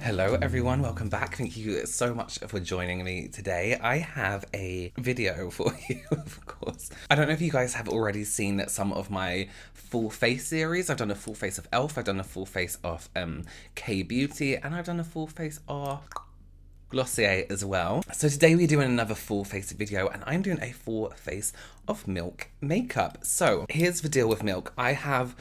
Hello everyone, welcome back. Thank you so much for joining me today. I have a video for you, of course. I don't know if you guys have already seen some of my full face series. I've done a full face of e.l.f., I've done a full face of K-Beauty, and I've done a full face of Glossier as well. So today we're doing another full face video, and I'm doing a full face of Milk makeup. So here's the deal with Milk. I have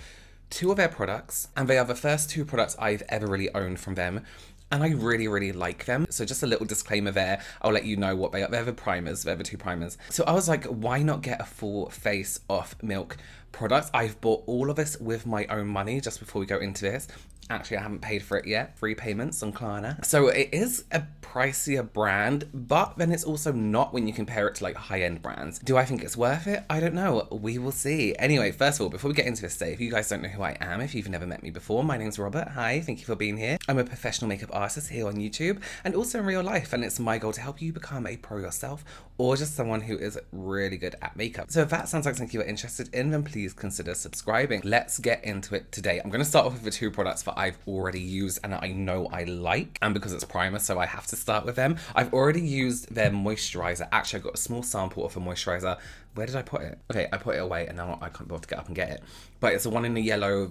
two of their products, and they are the first two products I've ever really owned from them. And I really like them. So just a little disclaimer there. I'll let you know what they are. They're the primers. They're the two primers. So I was like, why not get a full face of Milk products? I've bought all of this with my own money just before we go into this. Actually, I haven't paid for it yet. Free payments on Klarna. So it is a pricier brand, but then it's also not when you compare it to like high-end brands. Do I think it's worth it? I don't know. We will see. Anyway, first of all, before we get into this today, if you guys don't know who I am, if you've never met me before, my name's Robert. Hi, thank you for being here. I'm a professional makeup artist here on YouTube and also in real life, and it's my goal to help you become a pro yourself or just someone who is really good at makeup. So if that sounds like something you're interested in, then please consider subscribing. Let's get into it today. I'm going to start off with the two products that I've already used and I know I like, and because it's primer, so I have to start with them. I've already used their moisturizer. Actually, I got a small sample of a moisturizer. Where did I put it? Okay, I put it away and now I can't bother to get up and get it. But it's the one in the yellow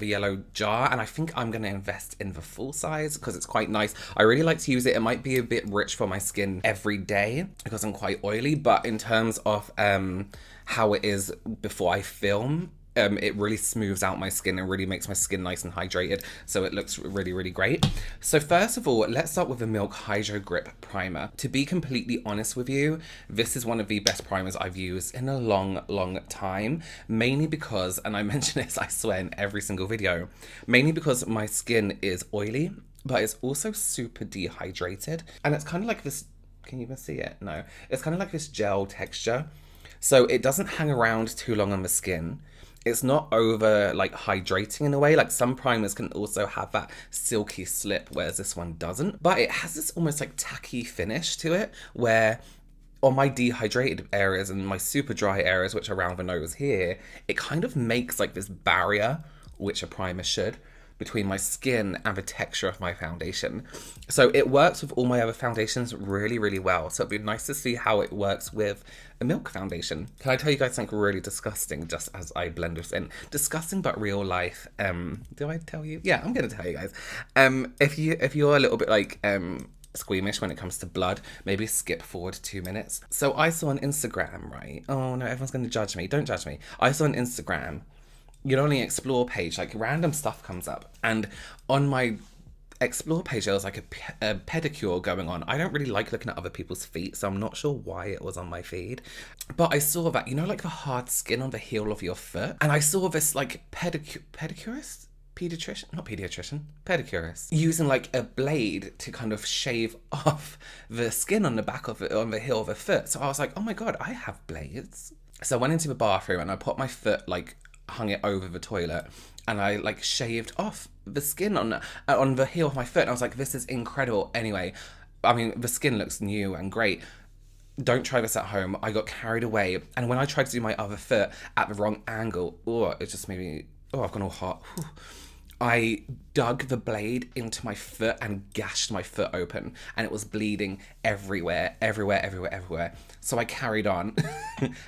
jar, and I think I'm going to invest in the full size because it's quite nice. I really like to use it. It might be a bit rich for my skin every day because I'm quite oily, but in terms of how it is before I film, it really smooths out my skin and really makes my skin nice and hydrated, so it looks really great. So first of all, let's start with the Milk Hydro Grip Primer. To be completely honest with you, this is one of the best primers I've used in a long time, mainly because, and I mention this I swear in every single video, mainly because my skin is oily, but it's also super dehydrated, and it's kind of like this, can you even see it? No, it's kind of like this gel texture, so it doesn't hang around too long on the skin. It's not over like hydrating in a way. Like some primers can also have that silky slip, whereas this one doesn't. But it has this almost like tacky finish to it, where on my dehydrated areas and my super dry areas, which are around the nose here, it kind of makes like this barrier, which a primer should, between my skin and the texture of my foundation. So it works with all my other foundations really well. So it'd be nice to see how it works with a Milk foundation. Can I tell you guys something really disgusting just as I blend this in? Disgusting but real life. Do I tell you? Yeah, I'm gonna tell you guys. If you're a little bit like squeamish when it comes to blood, maybe skip forward 2 minutes. So I saw on Instagram, right? Oh no, everyone's gonna judge me. Don't judge me. I saw on Instagram, you know, on the explore page, like random stuff comes up, and on my explore page there was like a pedicure going on. I don't really like looking at other people's feet, so I'm not sure why it was on my feed, but I saw that, you know, like the hard skin on the heel of your foot, and I saw this like pedicurist, pedicurist using like a blade to kind of shave off the skin on the back of it, on the heel of the foot. So I was like, oh my god, I have blades. So I went into the bathroom and I put my foot, like hung it over the toilet, and I like shaved off the skin on the heel of my foot, and I was like, this is incredible. Anyway, I mean, the skin looks new and great. Don't try this at home. I got carried away, and when I tried to do my other foot at the wrong angle, it just made me, I've gone all hot. Whew. I dug the blade into my foot and gashed my foot open, and it was bleeding everywhere. So I carried on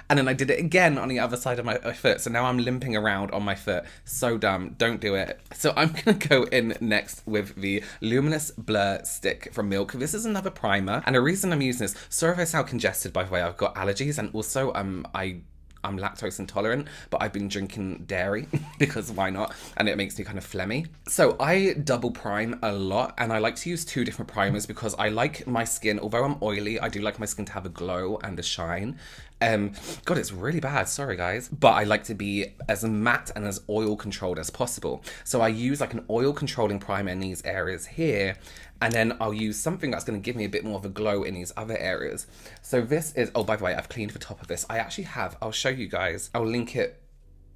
and then I did it again on the other side of my foot. So now I'm limping around on my foot. So dumb. Don't do it. So I'm going to go in next with the Luminous Blur Stick from Milk. This is another primer, and the reason I'm using this, sorry if I sound congested, by the way, I've got allergies, and also I'm lactose intolerant, but I've been drinking dairy because why not? And it makes me kind of phlegmy. So I double prime a lot, and I like to use two different primers because I like my skin, although I'm oily, I do like my skin to have a glow and a shine. God, it's really bad, sorry guys. But I like to be as matte and as oil controlled as possible. So I use like an oil controlling primer in these areas here, and then I'll use something that's going to give me a bit more of a glow in these other areas. So this is, oh, by the way, I've cleaned the top of this. I actually have, I'll show you guys. I'll link it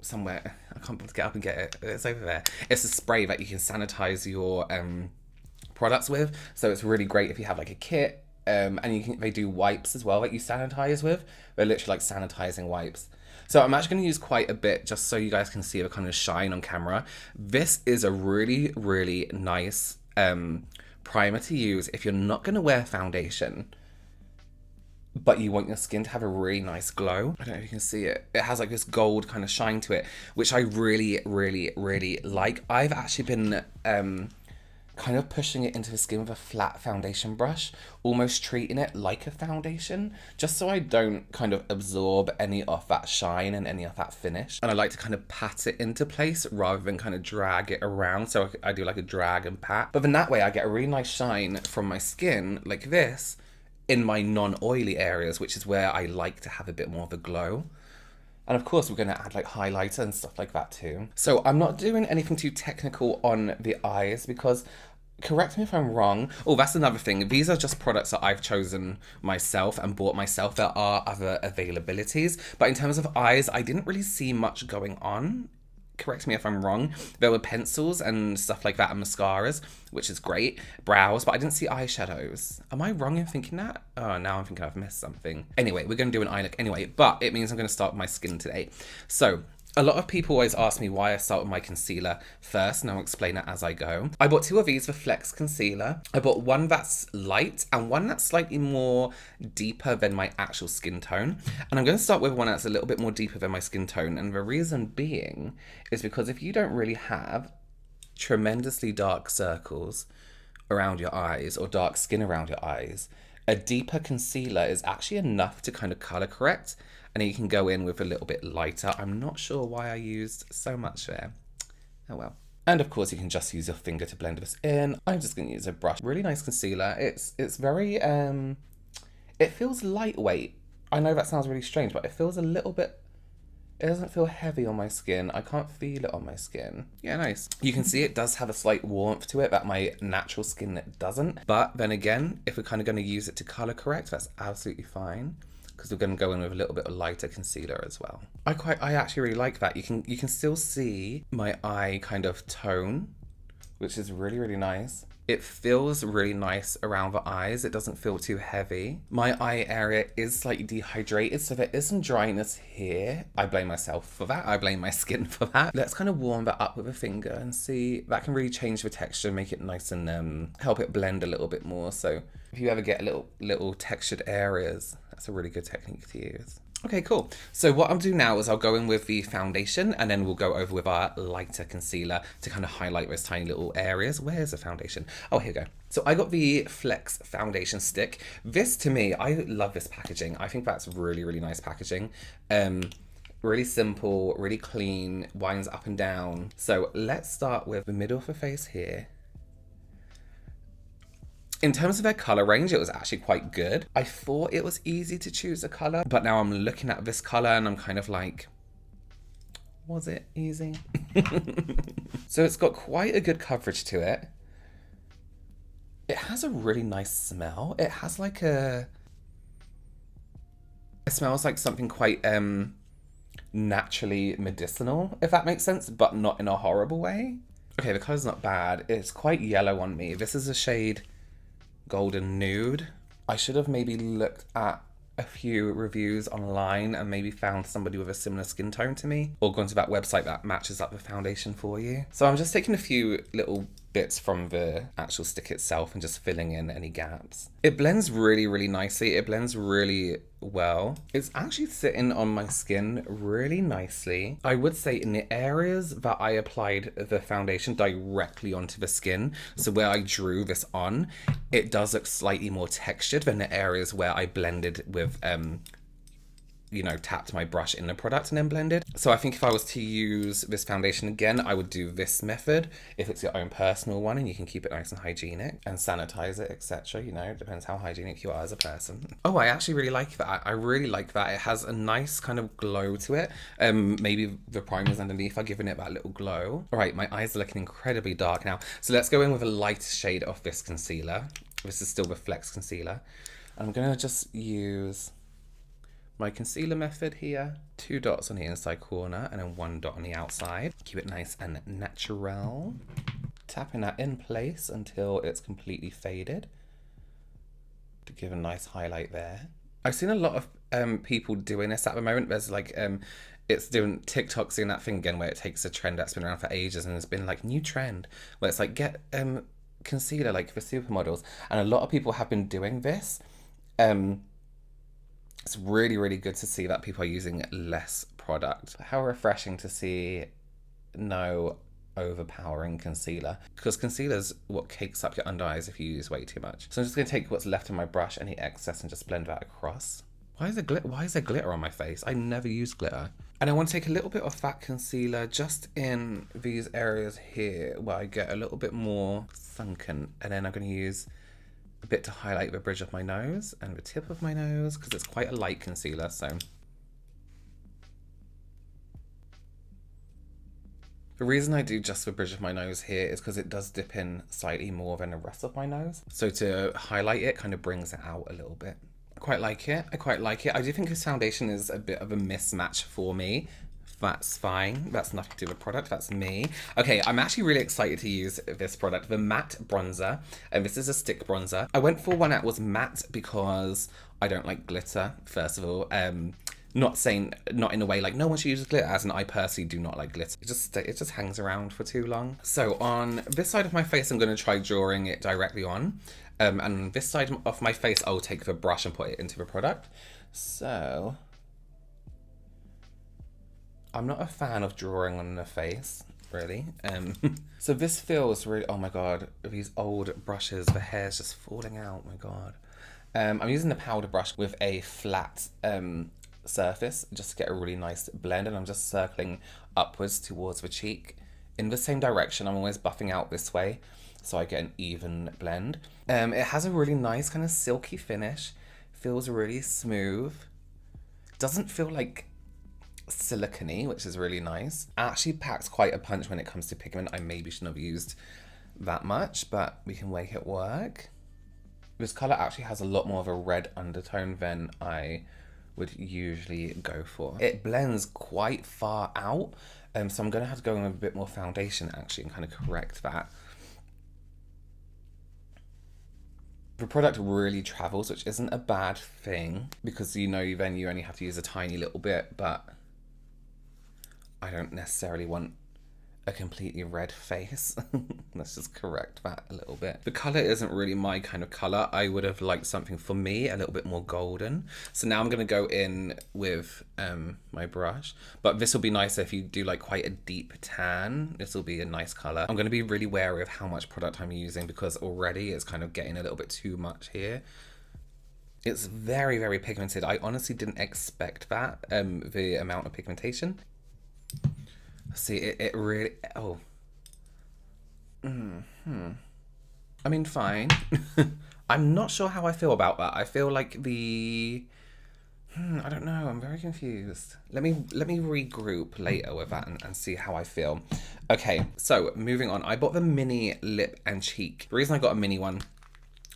somewhere. I can't bother to get up and get it. It's over there. It's a spray that you can sanitize your products with. So it's really great if you have like a kit. And they do wipes as well that you sanitize with. They're literally like sanitizing wipes. So I'm actually going to use quite a bit just so you guys can see the kind of shine on camera. This is a really nice primer to use if you're not going to wear foundation, but you want your skin to have a really nice glow. I don't know if you can see it. It has like this gold kind of shine to it, which I really, really, really like. I've actually been kind of pushing it into the skin with a flat foundation brush, almost treating it like a foundation, just so I don't kind of absorb any of that shine and any of that finish. And I like to kind of pat it into place rather than kind of drag it around. So I do like a drag and pat. But then that way I get a really nice shine from my skin like this in my non-oily areas, which is where I like to have a bit more of a glow. And of course, we're going to add like highlighter and stuff like that too. So I'm not doing anything too technical on the eyes because, correct me if I'm wrong. Oh, that's another thing. These are just products that I've chosen myself and bought myself. There are other availabilities. But in terms of eyes, I didn't really see much going on. Correct me if I'm wrong. There were pencils and stuff like that and mascaras, which is great. Brows, but I didn't see eyeshadows. Am I wrong in thinking that? Oh, now I'm thinking I've missed something. Anyway, we're going to do an eye look anyway, but it means I'm going to start with my skin today. So, a lot of people always ask me why I start with my concealer first, and I'll explain it as I go. I bought two of these for Flex Concealer. I bought one that's light and one that's slightly more deeper than my actual skin tone. And I'm going to start with one that's a little bit more deeper than my skin tone. And the reason being is because if you don't really have tremendously dark circles around your eyes or dark skin around your eyes, a deeper concealer is actually enough to kind of color correct. And then you can go in with a little bit lighter. I'm not sure why I used so much there. Oh well. And of course you can just use your finger to blend this in. I'm just going to use a brush. Really nice concealer. It's very, it feels lightweight. I know that sounds really strange, but it feels a little bit, it doesn't feel heavy on my skin. I can't feel it on my skin. Yeah, nice. You can see it does have a slight warmth to it that my natural skin doesn't. But then again, if we're kind of going to use it to color correct, that's absolutely fine, because we're going to go in with a little bit of lighter concealer as well. I actually really like that. You can still see my eye kind of tone, which is really, really nice. It feels really nice around the eyes. It doesn't feel too heavy. My eye area is slightly dehydrated, so there is some dryness here. I blame myself for that. I blame my skin for that. Let's kind of warm that up with a finger and see. That can really change the texture, make it nice and help it blend a little bit more. So if you ever get little textured areas, that's a really good technique to use. Okay, cool. So what I'll do now is I'll go in with the foundation and then we'll go over with our lighter concealer to kind of highlight those tiny little areas. Where's the foundation? Oh, here we go. So I got the Flex foundation stick. This, to me, I love this packaging. I think that's really, really nice packaging. Really simple, really clean, winds up and down. So let's start with the middle of the face here. In terms of their color range, it was actually quite good. I thought it was easy to choose a color, but now I'm looking at this color and I'm kind of like, was it easy? So it's got quite a good coverage to it. It has a really nice smell. It has like it smells like something quite naturally medicinal, if that makes sense, but not in a horrible way. Okay, the color's not bad. It's quite yellow on me. This is a shade Golden Nude. I should have maybe looked at a few reviews online and maybe found somebody with a similar skin tone to me, or gone to that website that matches up the foundation for you. So I'm just taking a few little bits from the actual stick itself and just filling in any gaps. It blends really, really nicely. It blends really well. It's actually sitting on my skin really nicely. I would say in the areas that I applied the foundation directly onto the skin, so where I drew this on, it does look slightly more textured than the areas where I blended with you know, tapped my brush in the product and then blended. So I think if I was to use this foundation again, I would do this method if it's your own personal one and you can keep it nice and hygienic and sanitize it, etc. You know, it depends how hygienic you are as a person. Oh, I actually really like that. I really like that. It has a nice kind of glow to it. Maybe the primers underneath are giving it that little glow. All right, my eyes are looking incredibly dark now. So let's go in with a light shade of this concealer. This is still the Flex concealer. I'm gonna just use my concealer method here. 2 dots on the inside corner and then 1 dot on the outside. Keep it nice and natural. Tapping that in place until it's completely faded to give a nice highlight there. I've seen a lot of people doing this at the moment. There's like it's doing TikTok's doing that thing again where it takes a trend that's been around for ages and it's been like new trend where it's like get concealer like for supermodels, and a lot of people have been doing this. It's really, really good to see that people are using less product. How refreshing to see no overpowering concealer, because concealer's what cakes up your under eyes if you use way too much. So I'm just going to take what's left of my brush, any excess, and just blend that across. Why is there glitter on my face? I never use glitter. And I want to take a little bit of that concealer just in these areas here where I get a little bit more sunken, and then I'm going to use a bit to highlight the bridge of my nose and the tip of my nose, because it's quite a light concealer. So the reason I do just the bridge of my nose here is because it does dip in slightly more than the rest of my nose. So to highlight it kind of brings it out a little bit. I quite like it. I quite like it. I do think this foundation is a bit of a mismatch for me. That's fine. That's nothing to do with product. That's me. Okay, I'm actually really excited to use this product, the matte bronzer. And this is a stick bronzer. I went for one that was matte because I don't like glitter, first of all. Not in a way like no one should use glitter, as in I personally do not like glitter. It just hangs around for too long. So on this side of my face, I'm going to try drawing it directly on. And this side of my face, I'll take the brush and put it into the product. So I'm not a fan of drawing on the face, really. So this feels really, oh my God, these old brushes, the hair's just falling out, my God. I'm using the powder brush with a flat surface just to get a really nice blend, and I'm just circling upwards towards the cheek in the same direction. I'm always buffing out this way so I get an even blend. It has a really nice kind of silky finish, feels really smooth, doesn't feel like silicone-y, which is really nice. Actually packs quite a punch when it comes to pigment. I maybe shouldn't have used that much, but we can make it work. This color actually has a lot more of a red undertone than I would usually go for. It blends quite far out, so I'm gonna have to go in with a bit more foundation actually and kind of correct that. The product really travels, which isn't a bad thing, because then you only have to use a tiny little bit, but I don't necessarily want a completely red face. Let's just correct that a little bit. The color isn't really my kind of color. I would have liked something, for me, a little bit more golden. So now I'm going to go in with my brush, but this will be nicer if you do like quite a deep tan. This will be a nice color. I'm going to be really wary of how much product I'm using, because already it's kind of getting a little bit too much here. It's very, very pigmented. I honestly didn't expect that, the amount of pigmentation. See, it really, oh. I mean, fine. I'm not sure how I feel about that. I feel like I don't know, I'm very confused. Let me regroup later with that and see how I feel. Okay, so moving on. I bought the mini lip and cheek. The reason I got a mini one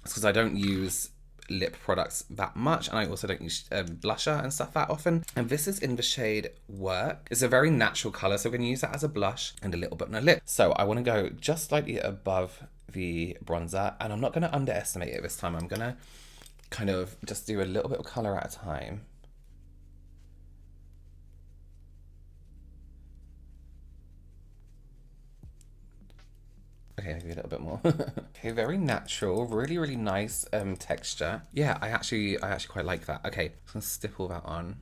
is because I don't use lip products that much, and I also don't use blusher and stuff that often. And this is in the shade Work. It's a very natural color, so we're gonna use that as a blush and a little bit on the lip. So I want to go just slightly above the bronzer, and I'm not going to underestimate it this time. I'm gonna kind of just do a little bit of color at a time. Okay, maybe a little bit more. Okay, very natural, really, really nice texture. Yeah, I actually quite like that. Okay, I'm gonna stipple that on.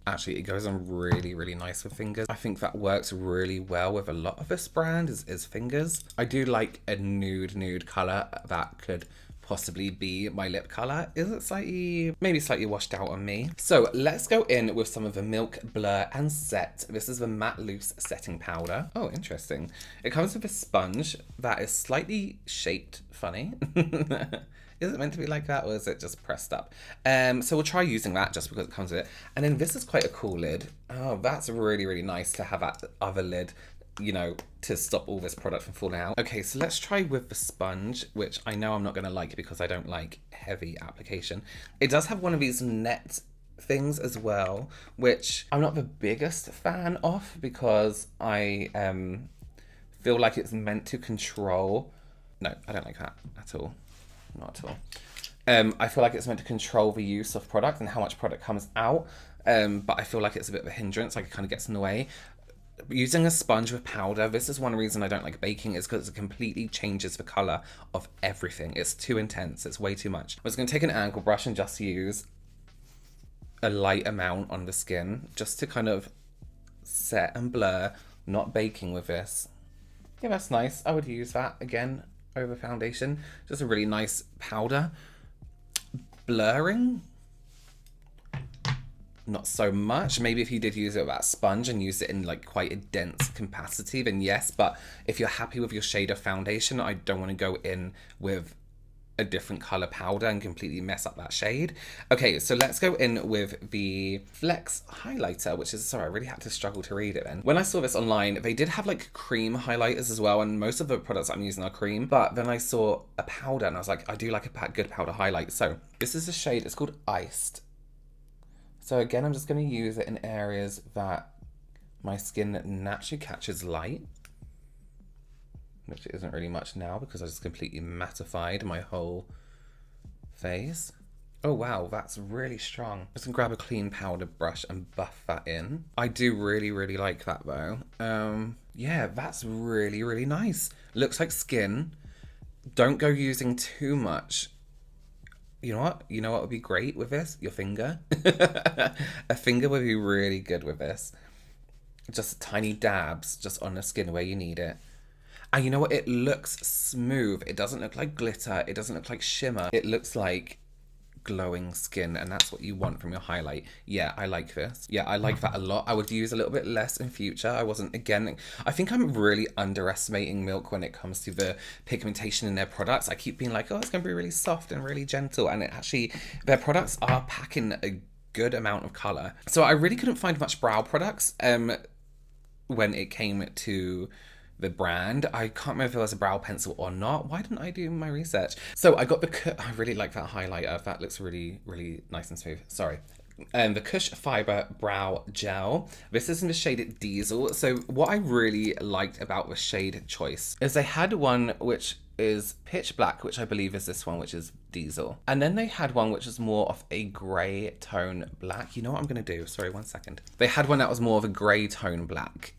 Actually, it goes on really, really nice with fingers. I think that works really well with a lot of this brand is fingers. I do like a nude color that could possibly be my lip color. Is it maybe slightly washed out on me? So let's go in with some of the Milk Blur and Set. This is the Matte Loose Setting Powder. Oh, interesting. It comes with a sponge that is slightly shaped funny. Is it meant to be like that, or is it just pressed up? So we'll try using that just because it comes with it. And then this is quite a cool lid. Oh, that's really, really nice to have that other lid, you know, to stop all this product from falling out. Okay, so let's try with the sponge, which I know I'm not gonna like because I don't like heavy application. It does have one of these net things as well, which I'm not the biggest fan of, because I feel like it's meant to control. No, I don't like that at all. Not at all. I feel like it's meant to control the use of product and how much product comes out, but I feel like it's a bit of a hindrance, like it kind of gets in the way. Using a sponge with powder, this is one reason I don't like baking, is because it completely changes the colour of everything. It's too intense. It's way too much. I'm just going to take an angle brush and just use a light amount on the skin just to kind of set and blur. Not baking with this. Yeah, that's nice. I would use that again over foundation. Just a really nice powder. Blurring, not so much. Maybe if you did use it with that sponge and use it in like quite a dense capacity, then yes. But if you're happy with your shade of foundation, I don't want to go in with a different color powder and completely mess up that shade. Okay, so let's go in with the Flex highlighter, which is, sorry, I really had to struggle to read it then. When I saw this online, they did have like cream highlighters as well, and most of the products I'm using are cream, but then I saw a powder and I was like, I do like a good powder highlight. So this is a shade, it's called Iced. So again, I'm just going to use it in areas that my skin naturally catches light, which isn't really much now because I just completely mattified my whole face. Oh wow, that's really strong. I'm just gonna grab a clean powder brush and buff that in. I do really, really like that though. Yeah, that's really, really nice. Looks like skin. Don't go using too much. You know what? You know what would be great with this? Your finger. A finger would be really good with this. Just tiny dabs just on the skin where you need it. And you know what? It looks smooth. It doesn't look like glitter. It doesn't look like shimmer. It looks like glowing skin, and that's what you want from your highlight. Yeah, I like this. Yeah, I like that a lot. I would use a little bit less in future. I wasn't, again, I think I'm really underestimating Milk when it comes to the pigmentation in their products. I keep being like, oh, it's going to be really soft and really gentle, and it actually, their products are packing a good amount of color. So I really couldn't find much brow products when it came to the brand. I can't remember if it was a brow pencil or not. Why didn't I do my research? So I got the, I really like that highlighter. That looks really, really nice and smooth. Sorry. The KUSH Fiber Brow Gel. This is in the shade Diesel. So what I really liked about the shade choice is they had one which is pitch black, which I believe is this one, which is Diesel. And then they had one which is more of a grey tone black. You know what I'm going to do? Sorry, 1 second. They had one that was more of a grey tone black.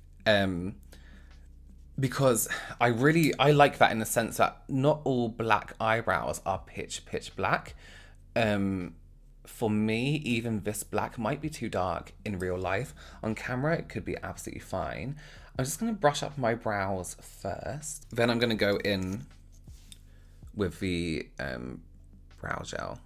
Because I like that in the sense that not all black eyebrows are pitch black. For me, even this black might be too dark in real life. On camera, it could be absolutely fine. I'm just going to brush up my brows first. Then I'm going to go in with the brow gel.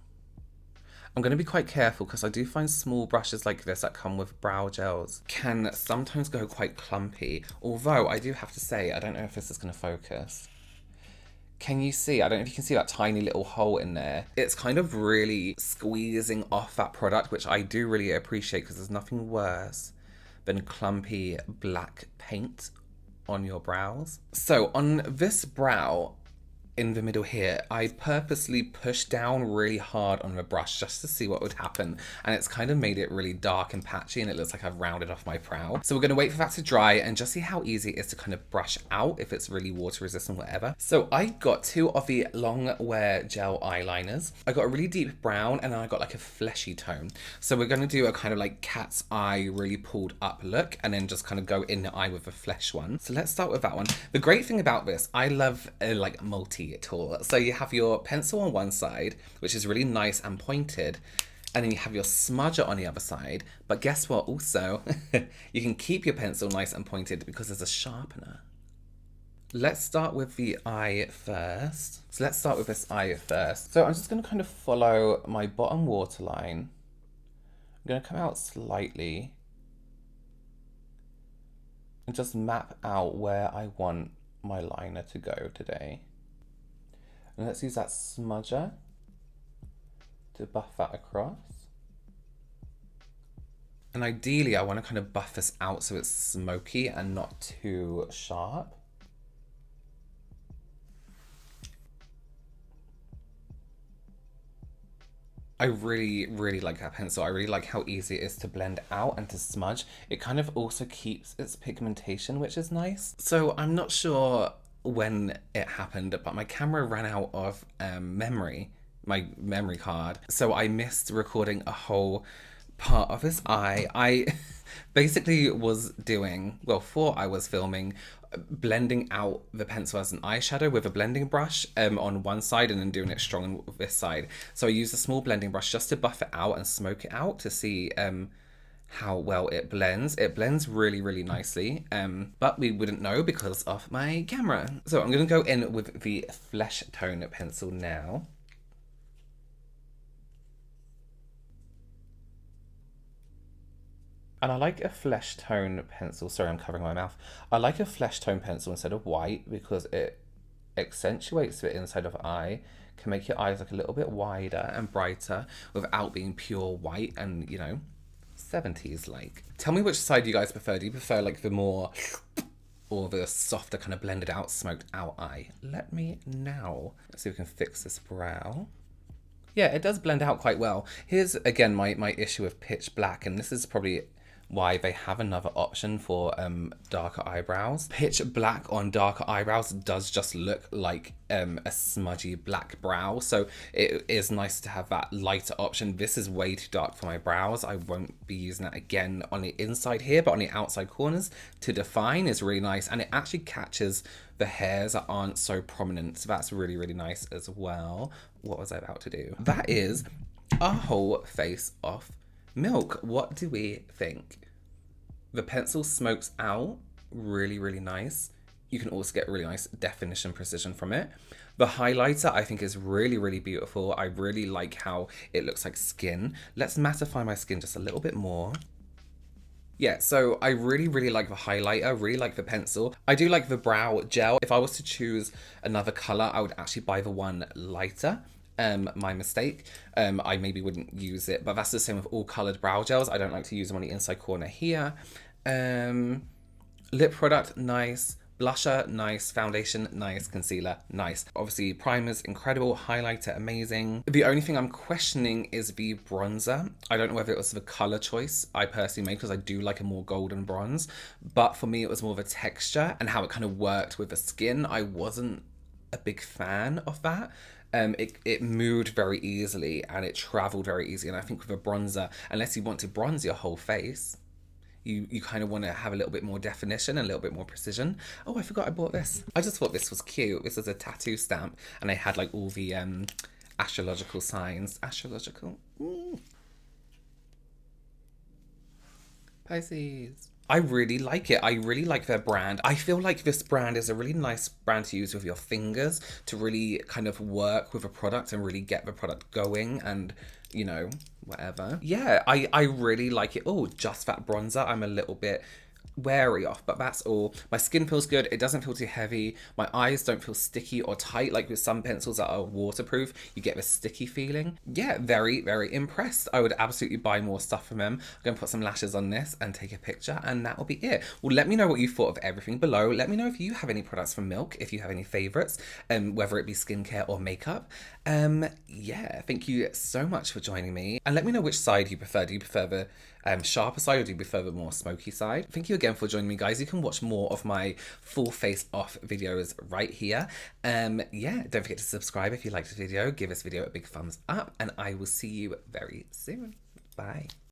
I'm going to be quite careful because I do find small brushes like this that come with brow gels can sometimes go quite clumpy. Although I do have to say, I don't know if this is going to focus. Can you see? I don't know if you can see that tiny little hole in there. It's kind of really squeezing off that product, which I do really appreciate because there's nothing worse than clumpy black paint on your brows. So on this brow, in the middle here, I purposely pushed down really hard on the brush just to see what would happen, and it's kind of made it really dark and patchy, and it looks like I've rounded off my brow. So we're going to wait for that to dry and just see how easy it is to kind of brush out if it's really water resistant, whatever. So I got 2 of the long wear gel eyeliners. I got a really deep brown and then I got like a fleshy tone. So we're going to do a kind of like cat's eye, really pulled up look, and then just kind of go in the eye with a flesh one. So let's start with that one. The great thing about this, I love like multi tool. So you have your pencil on one side, which is really nice and pointed, and then you have your smudger on the other side. But guess what? Also, you can keep your pencil nice and pointed because there's a sharpener. Let's start with the eye first. So let's start with this eye first. So I'm just going to kind of follow my bottom waterline. I'm going to come out slightly and just map out where I want my liner to go today. And let's use that smudger to buff that across. And ideally, I want to kind of buff this out so it's smoky and not too sharp. I really, really like that pencil. I really like how easy it is to blend out and to smudge. It kind of also keeps its pigmentation, which is nice. So I'm not sure when it happened, but my camera ran out of memory, my memory card. So I missed recording a whole part of this eye. basically was doing, well, thought I was filming, blending out the pencil as an eyeshadow with a blending brush on one side and then doing it strong on this side. So I used a small blending brush just to buff it out and smoke it out to see how well it blends. It blends really, really nicely, but we wouldn't know because of my camera. So I'm going to go in with the Flesh Tone pencil now. And I like a flesh tone pencil. Sorry, I'm covering my mouth. I like a flesh tone pencil instead of white because it accentuates the inside of eye, can make your eyes look a little bit wider and brighter without being pure white and, you know, 70s like. Tell me which side you guys prefer. Do you prefer like the more or the softer kind of blended out, smoked out eye? Let me know. Let's see if we can fix this brow. Yeah, it does blend out quite well. Here's, again, my issue with pitch black, and this is probably why they have another option for darker eyebrows. Pitch black on darker eyebrows does just look like a smudgy black brow, so it is nice to have that lighter option. This is way too dark for my brows. I won't be using that again on the inside here, but on the outside corners to define is really nice, and it actually catches the hairs that aren't so prominent, so that's really, really nice as well. What was I about to do? That is our whole face of Milk. What do we think? The pencil smokes out really, really nice. You can also get really nice definition precision from it. The highlighter I think is really, really beautiful. I really like how it looks like skin. Let's mattify my skin just a little bit more. Yeah, so I really, really like the highlighter, really like the pencil. I do like the brow gel. If I was to choose another color, I would actually buy the one lighter. My mistake. I maybe wouldn't use it, but that's the same with all colored brow gels. I don't like to use them on the inside corner here. Lip product, nice. Blusher, nice. Foundation, nice. Concealer, nice. Obviously, primer's incredible. Highlighter, amazing. The only thing I'm questioning is the bronzer. I don't know whether it was the color choice I personally made because I do like a more golden bronze, but for me it was more of a texture and how it kind of worked with the skin. I wasn't a big fan of that. It moved very easily and it traveled very easily. And I think with a bronzer, unless you want to bronze your whole face, you kind of want to have a little bit more definition and a little bit more precision. Oh, I forgot I bought this. I just thought this was cute. This is a tattoo stamp and I had like all the astrological signs. Astrological? Pisces. I really like it. I really like their brand. I feel like this brand is a really nice brand to use with your fingers to really kind of work with a product and really get the product going and, you know, whatever. Yeah, I really like it. Oh, just that bronzer I'm a little bit wary of, but that's all. My skin feels good. It doesn't feel too heavy. My eyes don't feel sticky or tight like with some pencils that are waterproof. You get this sticky feeling. Yeah, very, very impressed. I would absolutely buy more stuff from them. I'm going to put some lashes on this and take a picture and that will be it. Well, let me know what you thought of everything below. Let me know if you have any products from Milk, if you have any favorites, whether it be skincare or makeup. Yeah, thank you so much for joining me. And let me know which side you prefer. Do you prefer the sharper side or do you prefer the more smoky side? Thank you again for joining me, guys. You can watch more of my full face off videos right here. Yeah, don't forget to subscribe if you liked this video. Give this video a big thumbs up and I will see you very soon. Bye.